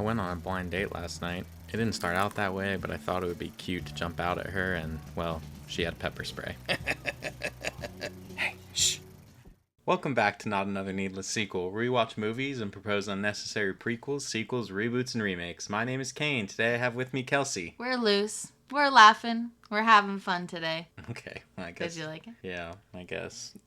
went on a blind date last night. It didn't start out that way, but I thought it would be cute to jump out at her, and, well, she had pepper spray. Hey, shh. Welcome back to Not Another Needless Sequel, where we watch movies and propose unnecessary prequels, sequels, reboots, and remakes. My name is Kane. Today I have with me Kelsey. We're loose. We're laughing. We're having fun today. Okay, I guess. Did you like it? Yeah, I guess.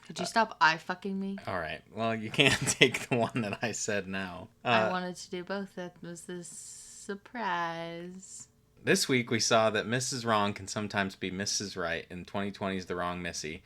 Could you stop eye-fucking me? Alright, well, you can't take the one that I said now. I wanted to do both. That was this surprise. This week we saw that Mrs. Wrong can sometimes be Mrs. Right in 2020's The Wrong Missy.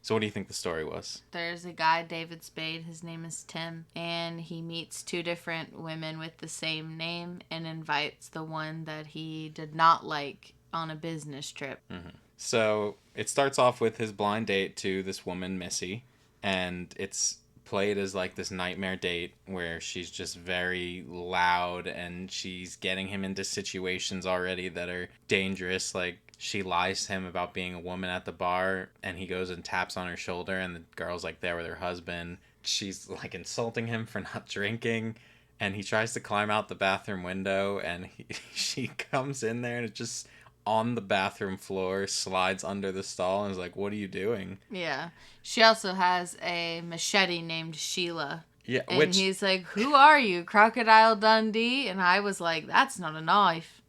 So what do you think the story was? There's a guy, David Spade, his name is Tim, and he meets two different women with the same name and invites the one that he did not like on a business trip. Mm-hmm. So it starts off with his blind date to this woman, Missy, and it's played as like this nightmare date where she's just very loud and she's getting him into situations already that are dangerous. Like she lies to him about being a woman at the bar and he goes and taps on her shoulder and the girl's like there with her husband. She's like insulting him for not drinking and he tries to climb out the bathroom window and she comes in there and it just on the bathroom floor, slides under the stall, and is like, what are you doing? Yeah. She also has a machete named Sheila. Yeah, and he's like, who are you, Crocodile Dundee? And I was like, that's not a knife.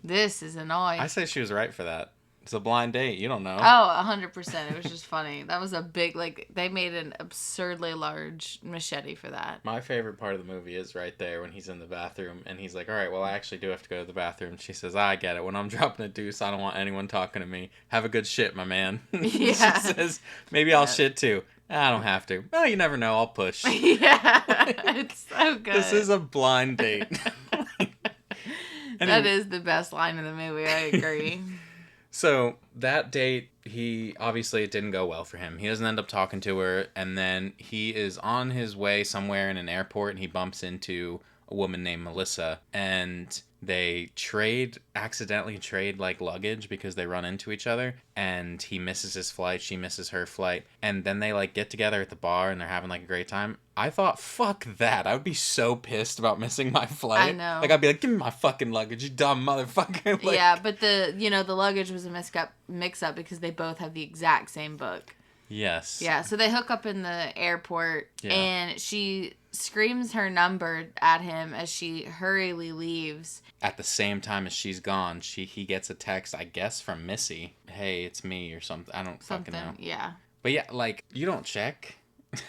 This is a knife. I say she was right for that. It's a blind date. You don't know. Oh, 100%. It was just funny. That was a big, like, they made an absurdly large machete for that. My favorite part of the movie is right there when he's in the bathroom and he's like, all right, well, I actually do have to go to the bathroom. She says, I get it. When I'm dropping a deuce, I don't want anyone talking to me. Have a good shit, my man. Yeah. She says, maybe I'll shit too. I don't have to. Well, you never know. I'll push. Yeah. It's so good. This is a blind date. That is the best line in the movie. I agree. So that date, it didn't go well for him. He doesn't end up talking to her, and then he is on his way somewhere in an airport, and he bumps into a woman named Melissa, and they accidentally trade like luggage because they run into each other, and he misses his flight, she misses her flight, and then they like get together at the bar and they're having like a great time. I thought, fuck that. I would be so pissed about missing my flight. I know. Like, I'd be like, give me my fucking luggage, you dumb motherfucker. Like, yeah, but the luggage was a mix-up because they both have the exact same book. Yes. Yeah, so they hook up in the airport, and she screams her number at him as she hurriedly leaves. At the same time as she's gone, he gets a text, I guess, from Missy. Hey, it's me or something. I don't fucking know. Yeah. But yeah, like, you don't check.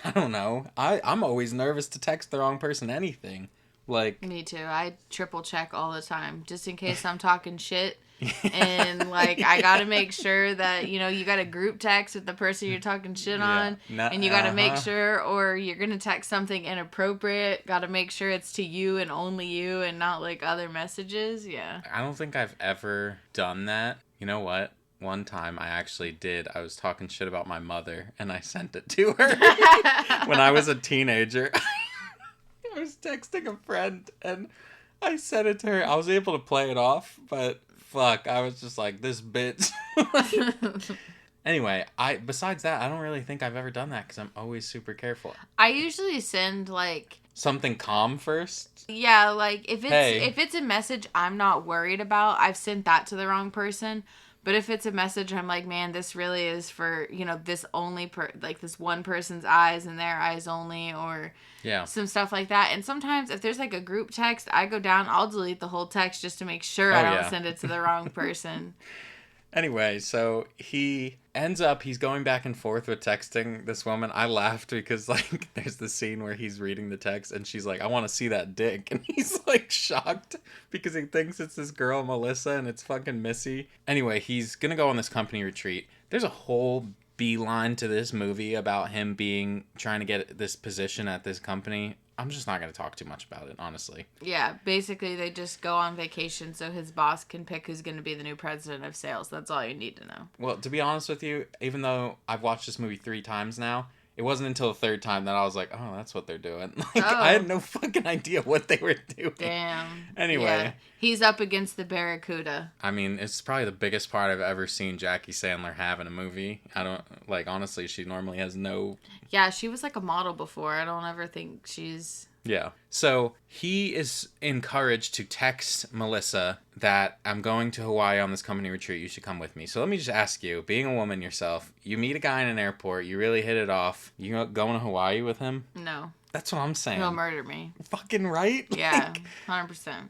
I don't know. I'm always nervous to text the wrong person anything. Like, me too. I triple check all the time just in case I'm talking shit. And like I gotta make sure that you got a group text with the person you're talking shit on, and you gotta make sure, or you're gonna text something inappropriate, gotta make sure it's to you and only you and not like other messages. Yeah, I don't think I've ever done that. You know what? One time I actually did. I was talking shit about my mother and I sent it to her when I was a teenager. I was texting a friend and I sent it to her. I was able to play it off, but fuck, I was just like, this bitch. Anyway, besides that, I don't really think I've ever done that because I'm always super careful. I usually send like something calm first. Yeah, like if it's a message I'm not worried about, I've sent that to the wrong person. But if it's a message I'm like, man, this really is for, this only this one person's eyes and their eyes only, or some stuff like that. And sometimes if there's like a group text, I go down, I'll delete the whole text just to make sure I don't send it to the wrong person. Anyway, so he's going back and forth with texting this woman. I laughed because, like, there's the scene where he's reading the text and she's like, I want to see that dick. And he's, like, shocked because he thinks it's this girl, Melissa, and it's fucking Missy. Anyway, he's going to go on this company retreat. There's a whole beeline to this movie about him trying to get this position at this company. I'm just not going to talk too much about it, honestly. Yeah, basically they just go on vacation so his boss can pick who's going to be the new president of sales. That's all you need to know. Well, to be honest with you, even though I've watched this movie 3 times now, it wasn't until the 3rd time that I was like, oh, that's what they're doing. Like, I had no fucking idea what they were doing. Damn. Anyway. Yeah. He's up against the Barracuda. I mean, it's probably the biggest part I've ever seen Jackie Sandler have in a movie. Honestly, she normally has no... Yeah, she was like a model before. I don't ever think she's Yeah. So he is encouraged to text Melissa that I'm going to Hawaii on this company retreat. You should come with me. So let me just ask you, being a woman yourself, you meet a guy in an airport, you really hit it off. You going to Hawaii with him? No. That's what I'm saying. He'll murder me. Fucking right? Yeah, 100%.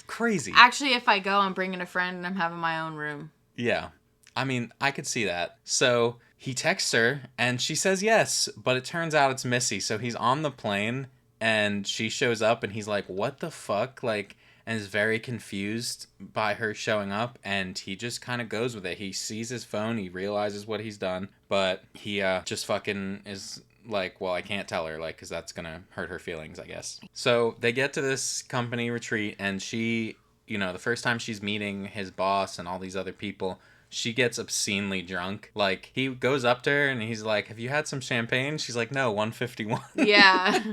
Crazy. Actually, if I go, I'm bringing a friend and I'm having my own room. Yeah. I mean, I could see that. So he texts her and she says yes, but it turns out it's Missy. So he's on the plane and she shows up and he's like, what the fuck? Like, and is very confused by her showing up, and he just kind of goes with it. He sees his phone, he realizes what he's done, but he just fucking is like, well, I can't tell her, like, because that's gonna hurt her feelings, I guess. So they get to this company retreat, and she, you know, the first time she's meeting his boss and all these other people, she gets obscenely drunk. Like, he goes up to her and he's like, have you had some champagne? She's like, no, 151. Yeah.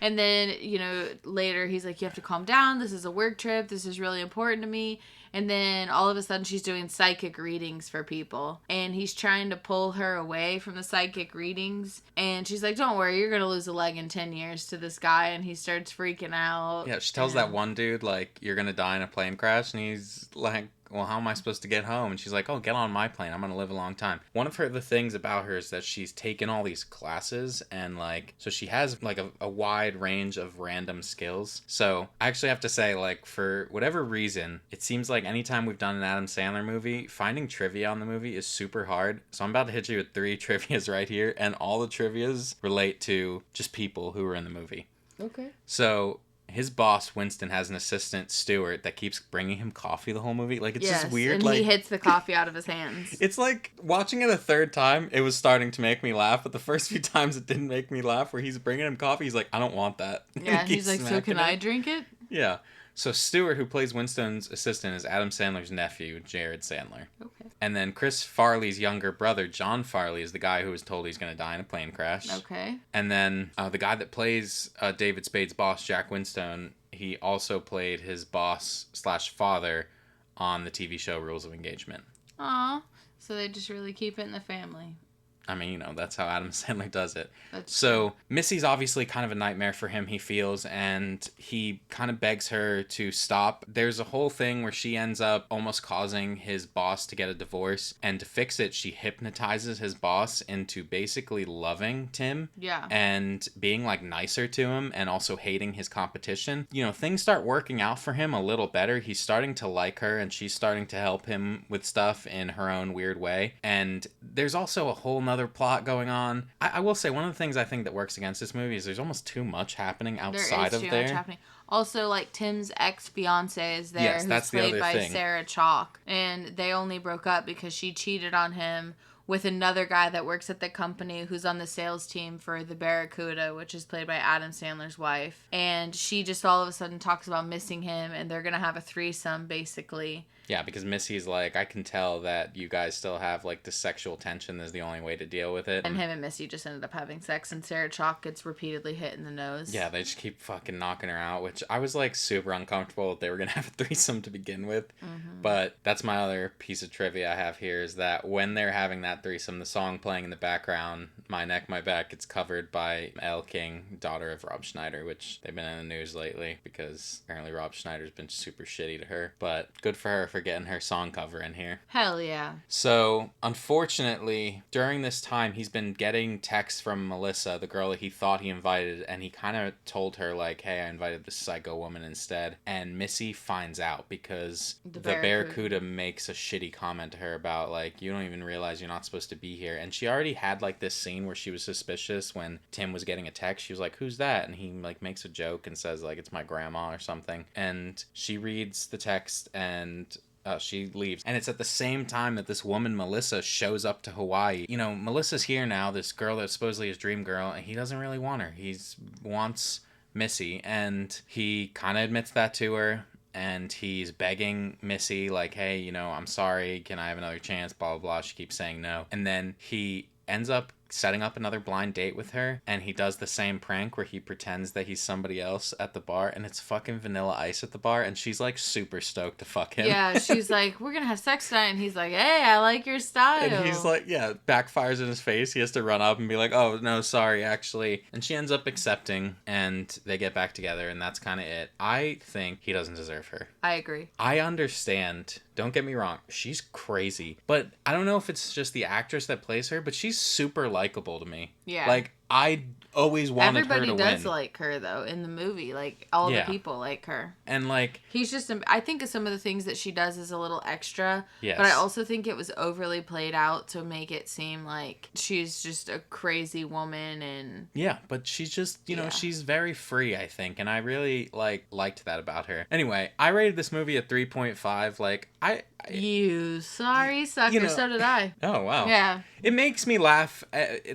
And then, you know, later he's like, you have to calm down. This is a work trip. This is really important to me. And then all of a sudden she's doing psychic readings for people. And he's trying to pull her away from the psychic readings. And she's like, don't worry, you're going to lose a leg in 10 years to this guy. And he starts freaking out. Yeah, she tells that one dude, like, you're going to die in a plane crash. And he's like, well, how am I supposed to get home? And she's like, oh, get on my plane. I'm going to live a long time. One of the things about her is that she's taken all these classes and, like, so she has, like, a wide range of random skills. So I actually have to say, like, for whatever reason, it seems like anytime we've done an Adam Sandler movie, finding trivia on the movie is super hard. So I'm about to hit you with 3 trivias right here. And all the trivias relate to just people who were in the movie. Okay. So his boss, Winston, has an assistant, Stuart, that keeps bringing him coffee the whole movie. Like, it's just weird. And like, he hits the coffee out of his hands. It's like, watching it a third time, it was starting to make me laugh, but the first few times it didn't make me laugh, where he's bringing him coffee, he's like, I don't want that. Yeah, he's like, so can I drink it? Yeah. So Stuart, who plays Winston's assistant, is Adam Sandler's nephew, Jared Sandler. Okay. And then Chris Farley's younger brother, John Farley, is the guy who was told he's going to die in a plane crash. Okay. And then the guy that plays David Spade's boss, Jack Winstone, he also played his boss / father on the TV show Rules of Engagement. Aw. So they just really keep it in the family. I mean, you know, that's how Adam Sandler does it. That's so Missy's obviously kind of a nightmare for him, he feels, and he kind of begs her to stop. There's a whole thing where she ends up almost causing his boss to get a divorce, and to fix it, she hypnotizes his boss into basically loving Tim. Yeah. And being, like, nicer to him, and also hating his competition. You know, things start working out for him a little better. He's starting to like her, and she's starting to help him with stuff in her own weird way. And there's also a whole nother plot going on. I will say, one of the things I think that works against this movie is there's almost too much happening outside of there. There is too much happening. Also, like, Tim's ex-fiancé is there, yes, who's played by Sarah Chalke. And they only broke up because she cheated on him with another guy that works at the company who's on the sales team for the Barracuda, which is played by Adam Sandler's wife. And she just all of a sudden talks about missing him, and they're going to have a threesome, basically. Yeah, because Missy's like, I can tell that you guys still have, like, the sexual tension is the only way to deal with it. And him and Missy just ended up having sex, and Sarah Chalke gets repeatedly hit in the nose. Yeah, they just keep fucking knocking her out, which I was, like, super uncomfortable that they were going to have a threesome to begin with. Mm-hmm. But that's my other piece of trivia I have here, is that when they're having that threesome, the song playing in the background, My Neck, My Back, it's covered by Elle King, daughter of Rob Schneider, which they've been in the news lately because apparently Rob Schneider's been super shitty to her. But good for her for getting her song cover in here. Hell yeah. So, unfortunately, during this time, he's been getting texts from Melissa, the girl that he thought he invited, and he kind of told her, like, hey, I invited this psycho woman instead. And Missy finds out because the Barracuda makes a shitty comment to her about, like, you don't even realize you're not supposed to be here. And she already had, like, this scene where she was suspicious when Tim was getting a text. She was like, who's that? And he, like, makes a joke and says, like, it's my grandma or something. And she reads the text and she leaves. And it's at the same time that this woman, Melissa, shows up to Hawaii. You know, Melissa's here now, this girl that's supposedly his dream girl, and he doesn't really want her. He wants Missy, and he kind of admits that to her. And he's begging Missy, like, hey, you know, I'm sorry, can I have another chance, blah, blah, blah. She keeps saying no. And then he ends up setting up another blind date with her, and he does the same prank where he pretends that he's somebody else at the bar, and it's fucking Vanilla Ice at the bar, and she's like super stoked to fuck him. Yeah, she's like, we're gonna have sex tonight, and he's like, hey, I like your style. And he's like, yeah, backfires in his face. He has to run up and be like, oh, no, sorry, actually. And she ends up accepting, and they get back together, and that's kind of it. I think he doesn't deserve her. I agree. I understand. Don't get me wrong. She's crazy. But I don't know if it's just the actress that plays her, but she's super likable to me. Yeah. Like, I always wanted Everybody her to win. does like her, though, in the movie. Like, all the people like her. And, like... He's just... I think some of the things that she does is a little extra. Yes. But I also think it was overly played out to make it seem like she's just a crazy woman and... Yeah, but she's just, you know, she's very free, I think. And I really, liked that about her. Anyway, I rated this movie at 3.5. Like, You sorry sucker, you know, so did I. Oh, wow. Yeah. It makes me laugh.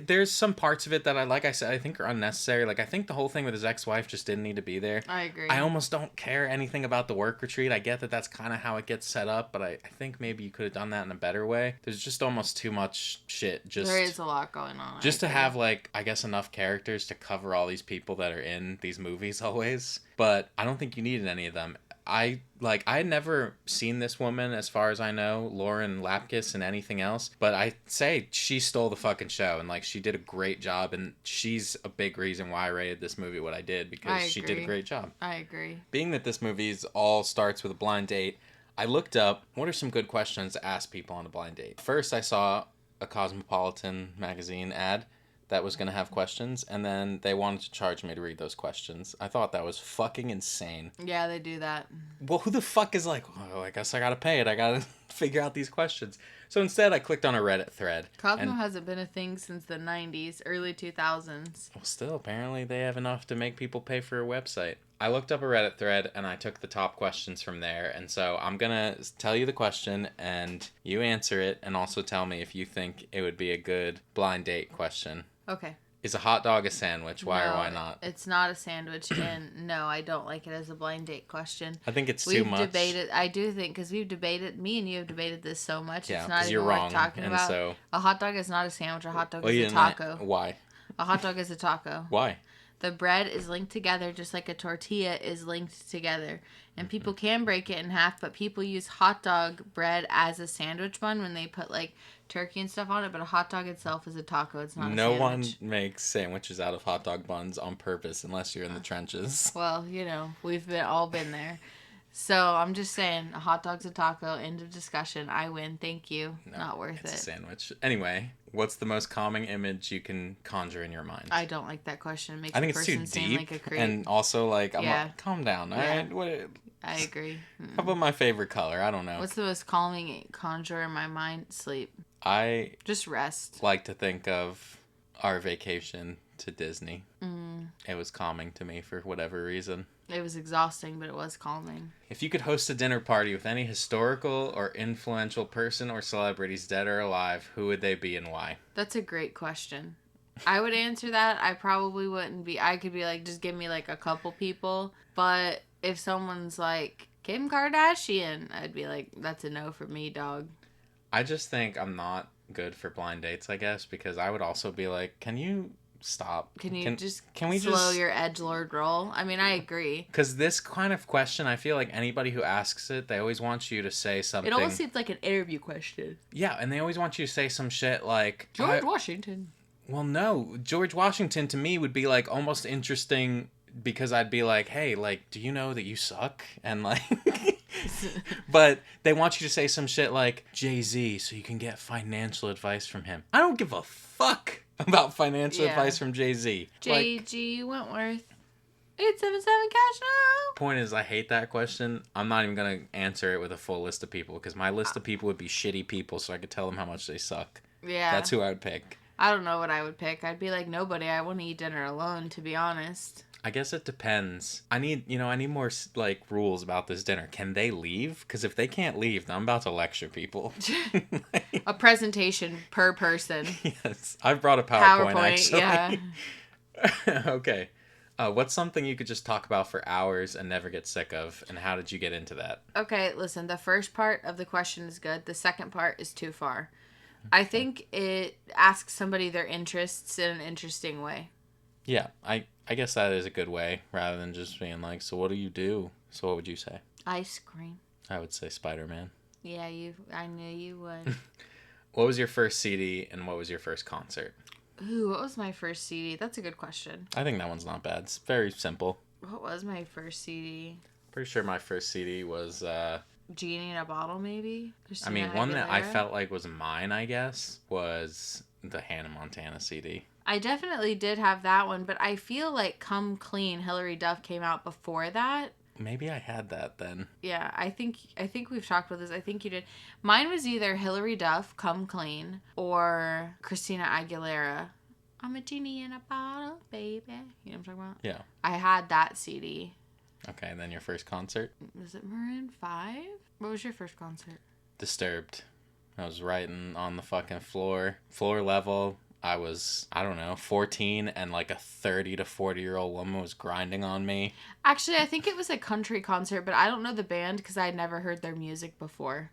There's some parts of it that like I said, I think are unnecessary. Like, I think the whole thing with his ex-wife just didn't need to be there. I agree. I almost don't care anything about the work retreat. I get that that's kind of how it gets set up, but I think maybe you could have done that in a better way. There's just almost too much shit. There is a lot going on. Just to have, like, I guess enough characters to cover all these people that are in these movies always. But I don't think you needed any of them. I had never seen this woman, as far as I know, Lauren Lapkus, in anything else. But I say she stole the fucking show, and, like, she did a great job, and she's a big reason why I rated this movie what I did, because she did a great job. I agree. Being that this movie all starts with a blind date, I looked up what are some good questions to ask people on a blind date. First, I saw a Cosmopolitan magazine ad that was going to have questions, and then they wanted to charge me to read those questions. I thought that was fucking insane. Yeah, they do that. Well, who the fuck is like, oh, I guess I gotta pay it. I gotta figure out these questions. So instead, I clicked on a Reddit thread. Cosmo hasn't been a thing since the 90s, early 2000s. Well, still, apparently they have enough to make people pay for a website. I looked up a Reddit thread, and I took the top questions from there. And so I'm gonna tell you the question, and you answer it, and also tell me if you think it would be a good blind date question. Okay. Is a hot dog a sandwich? Why or why not? It's not a sandwich, and no, I don't like it as a blind date question. I think it's too much. I do think, because we've debated, me and you have debated this so much, yeah, it's not even you're worth wrong, talking about. So... A hot dog is not a sandwich, a hot dog is a taco. Why? A hot dog is a taco. Why? The bread is linked together just like a tortilla is linked together. And people can break it in half, but people use hot dog bread as a sandwich bun when they put, like, turkey and stuff on it, but a hot dog itself is a taco. It's not a sandwich. No one makes sandwiches out of hot dog buns on purpose unless you're in the trenches. Well, you know, we've all been there. So I'm just saying, a hot dog's a taco. End of discussion. I win. Thank you. No, not worth it. It's a sandwich. Anyway, what's the most calming image you can conjure in your mind? I don't like that question. It makes I think a it's person too deep, seem like a creep. and also like I'm like, calm down. All right. What? I agree. How about my favorite color? I don't know. What's the most calming conjure in my mind? Sleep. I just rest. Like to think of our vacation to Disney. It was calming to me for whatever reason. It was exhausting, but it was calming. If you could host a dinner party with any historical or influential person or celebrities, dead or alive, who would they be and why? That's a great question. I would answer that. I probably wouldn't be. I could be like, just give me like a couple people. But if someone's like Kim Kardashian, I'd be like, that's a no for me, dog. I just think I'm not good for blind dates, I guess, because I would also be like, can you stop? Can we slow your edgelord roll? I mean, I agree. Because this kind of question, I feel like anybody who asks it, they always want you to say something. It almost seems like an interview question. Yeah, and they always want you to say some shit like... George Washington. Well, no. George Washington, to me, would be, like, almost interesting because I'd be like, hey, like, do you know that you suck? And, like... But they want you to say some shit like Jay-Z so you can get financial advice from him. I don't give a fuck about financial advice from Jay-Z. J.G. Wentworth. 877 cash now. Point is, I hate that question. I'm not even going to answer it with a full list of people because my list of people would be shitty people so I could tell them how much they suck. Yeah. That's who I would pick. I don't know what I would pick. I'd be like, nobody. I want to eat dinner alone, to be honest. I guess it depends. I need more, like, rules about this dinner. Can they leave? Because if they can't leave, then I'm about to lecture people. A presentation per person. Yes. I've brought a PowerPoint actually. Yeah. Okay. What's something you could just talk about for hours and never get sick of, and how did you get into that? Okay, listen. The first part of the question is good. The second part is too far. I think it asks somebody their interests in an interesting way. Yeah, I guess that is a good way, rather than just being like, so what do you do? So what would you say? Ice cream. I would say Spider-Man. Yeah, I knew you would. What was your first CD and what was your first concert? Ooh, what was my first CD? That's a good question. I think that one's not bad. It's very simple. What was my first CD? Pretty sure my first CD was, Genie in a Bottle, maybe? I mean, one that I felt like was mine, I guess, was the Hannah Montana CD. I definitely did have that one, but I feel like Come Clean, Hillary Duff came out before that. Maybe I had that then. Yeah, I think we've talked about this. I think you did. Mine was either Hillary Duff, Come Clean, or Christina Aguilera. I'm a genie in a bottle, baby. You know what I'm talking about? Yeah. I had that CD. Okay, and then your first concert? Was it Maroon 5? What was your first concert? Disturbed. I was writing on the fucking floor level. I was, I don't know, 14, and like a 30 to 40-year-old woman was grinding on me. Actually, I think it was a country concert, but I don't know the band because I had never heard their music before.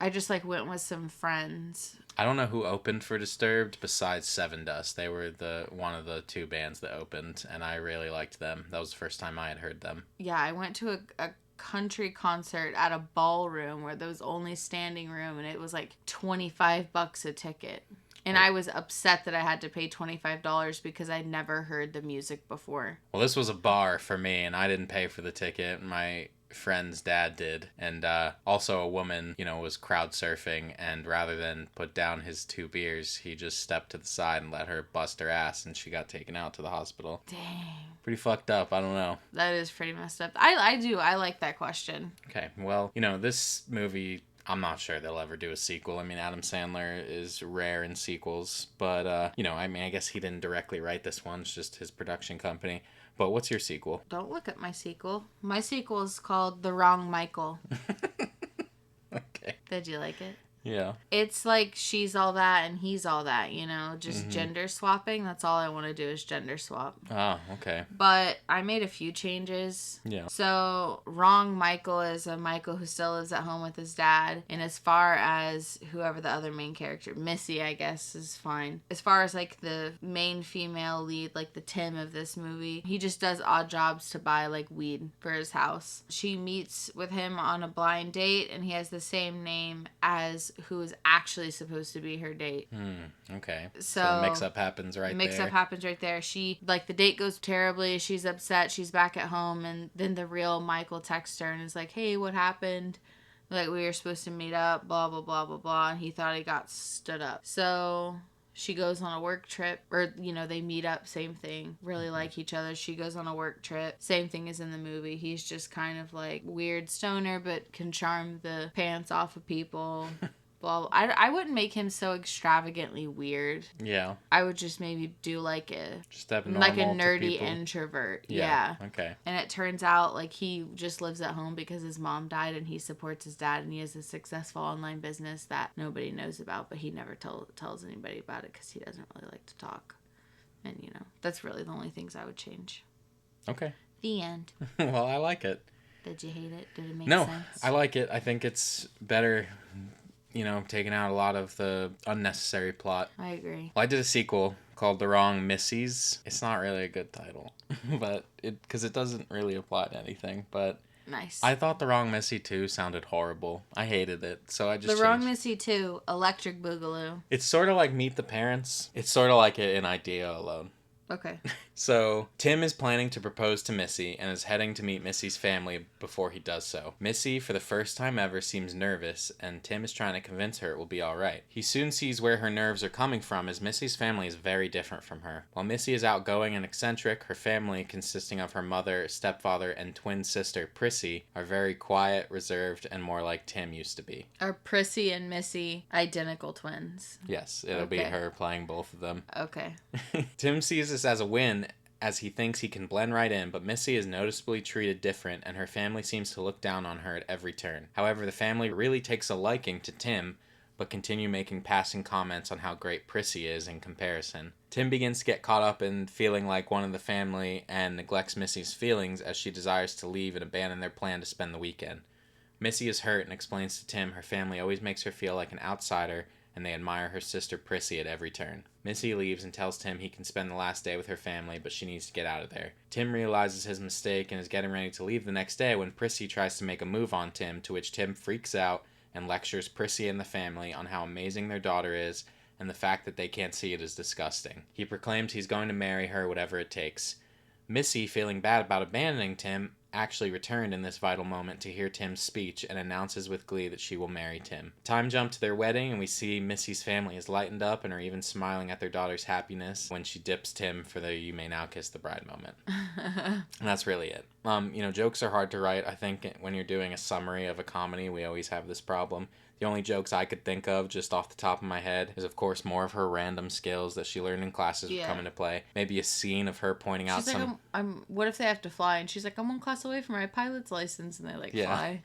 I just like went with some friends. I don't know who opened for Disturbed besides Seven Dust. They were one of the two bands that opened, and I really liked them. That was the first time I had heard them. Yeah, I went to a country concert at a ballroom where there was only standing room, and it was like $25 a ticket. And I was upset that I had to pay $25 because I'd never heard the music before. Well, this was a bar for me, and I didn't pay for the ticket. My friend's dad did. And also a woman, was crowd surfing, and rather than put down his 2 beers, he just stepped to the side and let her bust her ass, and she got taken out to the hospital. Dang. Pretty fucked up. I don't know. That is pretty messed up. I like that question. Okay, well, this movie, I'm not sure they'll ever do a sequel. I mean, Adam Sandler is rare in sequels, but, I guess he didn't directly write this one. It's just his production company. But what's your sequel? Don't look at my sequel. My sequel is called The Wrong Michael. Okay. Did you like it? Yeah. It's like she's all that and he's all that, just gender swapping. That's all I want to do is gender swap. Oh, okay. But I made a few changes. Yeah. So Wrong Michael is a Michael who still lives at home with his dad. And as far as whoever the other main character, Missy, I guess, is fine. As far as like the main female lead, like the Tim of this movie, he just does odd jobs to buy like weed for his house. She meets with him on a blind date and he has the same name as who is actually supposed to be her date. Okay. So the mix-up happens right there. Mix-up happens right there. She, like, the date goes terribly. She's upset. She's back at home. And then the real Michael texts her and is like, hey, what happened? Like, we were supposed to meet up, blah, blah, blah, blah, blah. And he thought he got stood up. So she goes on a work trip, or, they meet up, same thing, really like each other. She goes on a work trip, same thing as in the movie. He's just kind of like weird stoner, but can charm the pants off of people. Blah, blah. I wouldn't make him so extravagantly weird. Yeah. I would just maybe do like a nerdy introvert. Yeah. Okay. And it turns out like he just lives at home because his mom died and he supports his dad and he has a successful online business that nobody knows about, but he never tells anybody about it because he doesn't really like to talk. And that's really the only things I would change. Okay. The end. Well, I like it. Did you hate it? Did it make sense? No, I like it. I think it's better, taking out a lot of the unnecessary plot. I agree. Well, I did a sequel called The Wrong Missies. It's not really a good title, but because it doesn't really apply to anything, but nice. I thought The Wrong Missy 2 sounded horrible. I hated it, so I just The Wrong Missy 2, Electric Boogaloo. It's sort of like Meet the Parents. It's sort of like an idea alone. Okay. So, Tim is planning to propose to Missy and is heading to meet Missy's family before he does so. Missy, for the first time ever, seems nervous, and Tim is trying to convince her it will be alright. He soon sees where her nerves are coming from, as Missy's family is very different from her. While Missy is outgoing and eccentric, her family, consisting of her mother, stepfather, and twin sister, Prissy, are very quiet, reserved, and more like Tim used to be. Are Prissy and Missy identical twins? Yes, it'll be her playing both of them. Okay. Tim sees this as a win, as he thinks he can blend right in, but Missy is noticeably treated different, and her family seems to look down on her at every turn. However, the family really takes a liking to Tim, but continue making passing comments on how great Prissy is in comparison. Tim begins to get caught up in feeling like one of the family and neglects Missy's feelings as she desires to leave and abandon their plan to spend the weekend. Missy is hurt and explains to Tim her family always makes her feel like an outsider, and they admire her sister Prissy at every turn. Missy leaves and tells Tim he can spend the last day with her family, but she needs to get out of there. Tim realizes his mistake and is getting ready to leave the next day when Prissy tries to make a move on Tim, to which Tim freaks out and lectures Prissy and the family on how amazing their daughter is, and the fact that they can't see it is disgusting. He proclaims he's going to marry her whatever it takes. Missy, feeling bad about abandoning Tim, actually returned in this vital moment to hear Tim's speech and announces with glee that she will marry Tim. Time jump to their wedding, and we see Missy's family is lightened up and are even smiling at their daughter's happiness when she dips Tim for the "you may now kiss the bride" moment. And that's really it. Jokes are hard to write. I think when you're doing a summary of a comedy, we always have this problem. The only jokes I could think of just off the top of my head is, of course, more of her random skills that she learned in classes would come into play. Maybe a scene of her pointing out like, what if they have to fly? And she's like, I'm 1 class away from my pilot's license, and they fly.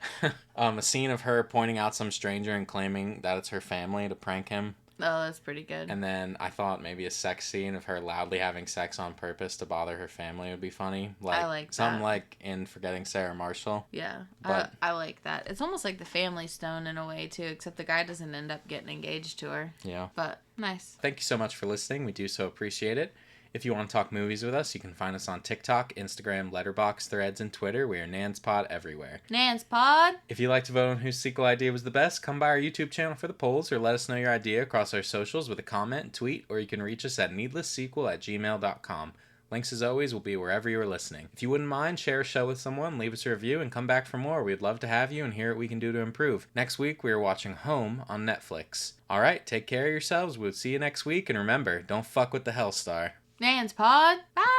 A scene of her pointing out some stranger and claiming that it's her family to prank him. Oh, that's pretty good. And then I thought maybe a sex scene of her loudly having sex on purpose to bother her family would be funny. I like something that. like in Forgetting Sarah Marshall. Yeah, but I like that. It's almost like the Family Stone in a way too, except the guy doesn't end up getting engaged to her. Yeah. But nice. Thank you so much for listening. We do so appreciate it. If you want to talk movies with us, you can find us on TikTok, Instagram, Letterboxd, Threads, and Twitter. We are NansPod everywhere. NansPod! If you'd like to vote on whose sequel idea was the best, come by our YouTube channel for the polls, or let us know your idea across our socials with a comment, tweet, or you can reach us at needlesssequel@gmail.com. Links, as always, will be wherever you are listening. If you wouldn't mind, share a show with someone, leave us a review, and come back for more. We'd love to have you and hear what we can do to improve. Next week, we are watching Home on Netflix. All right, take care of yourselves. We'll see you next week, and remember, don't fuck with the HELLSTAR. NansPod. Bye.